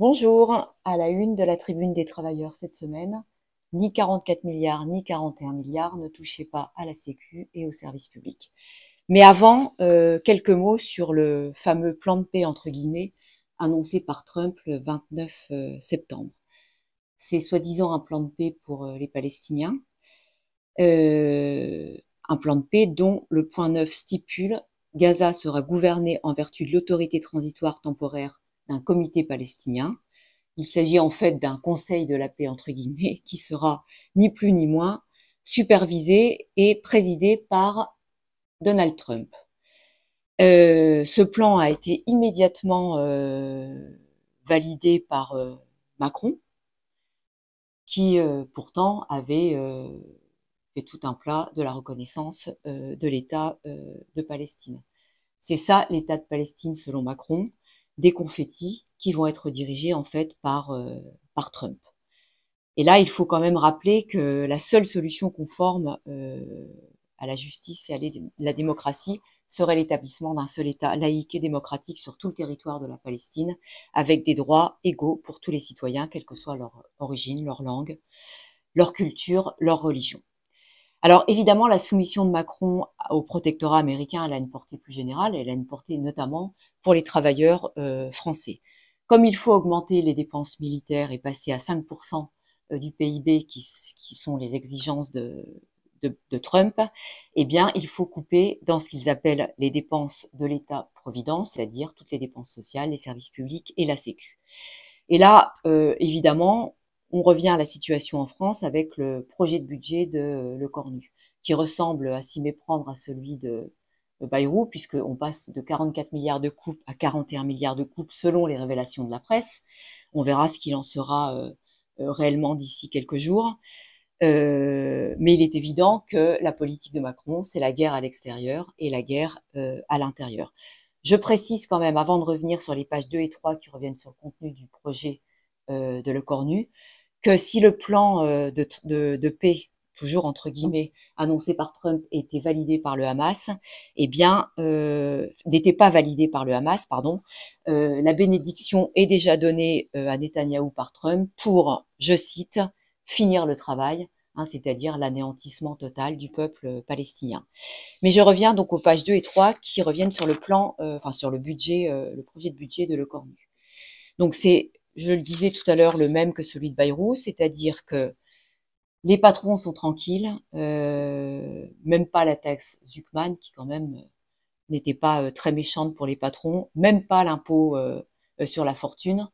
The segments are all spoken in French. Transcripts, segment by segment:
Bonjour, à la une de la Tribune des travailleurs cette semaine, ni 44 milliards ni 41 milliards ne touchaient pas à la Sécu et aux services publics. Mais avant, quelques mots sur le fameux plan de paix entre guillemets annoncé par Trump le 29 septembre. C'est soi-disant un plan de paix pour les Palestiniens, euh, un plan de paix dont le point 9 stipule Gaza sera gouverné en vertu de l'autorité transitoire temporaire d'un comité palestinien. Il s'agit en fait d'un conseil de la paix, entre guillemets, qui sera ni plus ni moins supervisé et présidé par Donald Trump. Ce plan a été immédiatement validé par Macron, qui pourtant avait fait tout un plat de la reconnaissance de l'État de Palestine. C'est ça l'État de Palestine selon Macron, des confettis qui vont être dirigés en fait par Trump. Et là, il faut quand même rappeler que la seule solution conforme à la justice et à la démocratie serait l'établissement d'un seul État laïque et démocratique sur tout le territoire de la Palestine, avec des droits égaux pour tous les citoyens, quelle que soit leur origine, leur langue, leur culture, leur religion. Alors évidemment, la soumission de Macron au protectorat américain, elle a une portée plus générale, elle a une portée notamment pour les travailleurs français. Comme il faut augmenter les dépenses militaires et passer à 5% du PIB qui sont les exigences de Trump, eh bien il faut couper dans ce qu'ils appellent les dépenses de l'État-providence, c'est-à-dire toutes les dépenses sociales, les services publics et la Sécu. Et là, évidemment, on revient à la situation en France avec le projet de budget de Lecornu, qui ressemble à s'y méprendre à celui de Bayrou, puisqu'on passe de 44 milliards de coupes à 41 milliards de coupes selon les révélations de la presse. On verra ce qu'il en sera réellement d'ici quelques jours. Mais il est évident que la politique de Macron, c'est la guerre à l'extérieur et la guerre à l'intérieur. Je précise quand même, avant de revenir sur les pages 2 et 3 qui reviennent sur le contenu du projet de Lecornu, que si le plan de paix, toujours entre guillemets, annoncé par Trump était validé par le Hamas, eh bien, n'était pas validé par le Hamas, pardon, la bénédiction est déjà donnée à Netanyahou par Trump pour, je cite, finir le travail, hein, c'est-à-dire l'anéantissement total du peuple palestinien. Mais je reviens donc aux pages 2 et 3 qui reviennent sur le plan, enfin sur le budget, le projet de budget de Lecornu. Donc c'est, je le disais tout à l'heure, le même que celui de Bayrou, c'est-à-dire que les patrons sont tranquilles, même pas la taxe Zuckman qui quand même n'était pas très méchante pour les patrons, même pas l'impôt sur la fortune.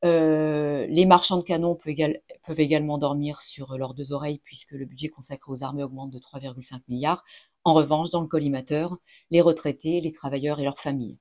Les marchands de canons peuvent également dormir sur leurs deux oreilles puisque le budget consacré aux armées augmente de 3,5 milliards. En revanche, dans le collimateur, les retraités, les travailleurs et leurs familles.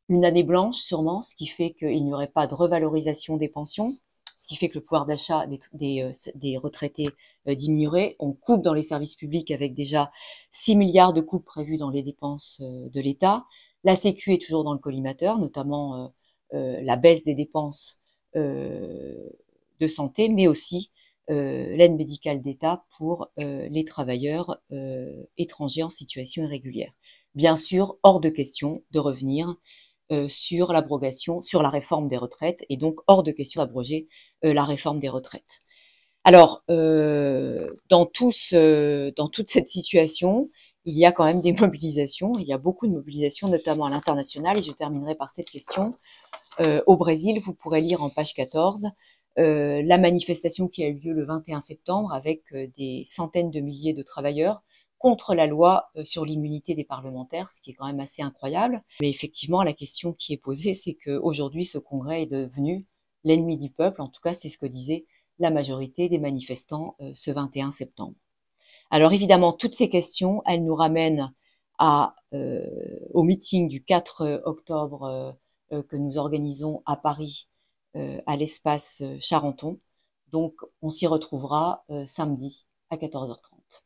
Une année blanche sûrement, ce qui fait qu'il n'y aurait pas de revalorisation des pensions, ce qui fait que le pouvoir d'achat des retraités diminuerait. On coupe dans les services publics avec déjà 6 milliards de coupes prévues dans les dépenses de l'État. La Sécu est toujours dans le collimateur, notamment la baisse des dépenses de santé, mais aussi l'aide médicale d'État pour les travailleurs étrangers en situation irrégulière. Bien sûr, hors de question de revenir sur l'abrogation, sur la réforme des retraites, et donc hors de question d'abroger la réforme des retraites. Alors, dans toute cette situation, il y a quand même des mobilisations, il y a beaucoup de mobilisations, notamment à l'international, et je terminerai par cette question. Au Brésil, vous pourrez lire en page 14 la manifestation qui a eu lieu le 21 septembre avec des centaines de milliers de travailleurs contre la loi sur l'immunité des parlementaires, ce qui est quand même assez incroyable. Mais effectivement, la question qui est posée, c'est qu'aujourd'hui, ce congrès est devenu l'ennemi du peuple. En tout cas, c'est ce que disait la majorité des manifestants ce 21 septembre. Alors évidemment, toutes ces questions, elles nous ramènent au meeting du 4 octobre que nous organisons à Paris, à l'espace Charenton. Donc, on s'y retrouvera samedi à 14h30.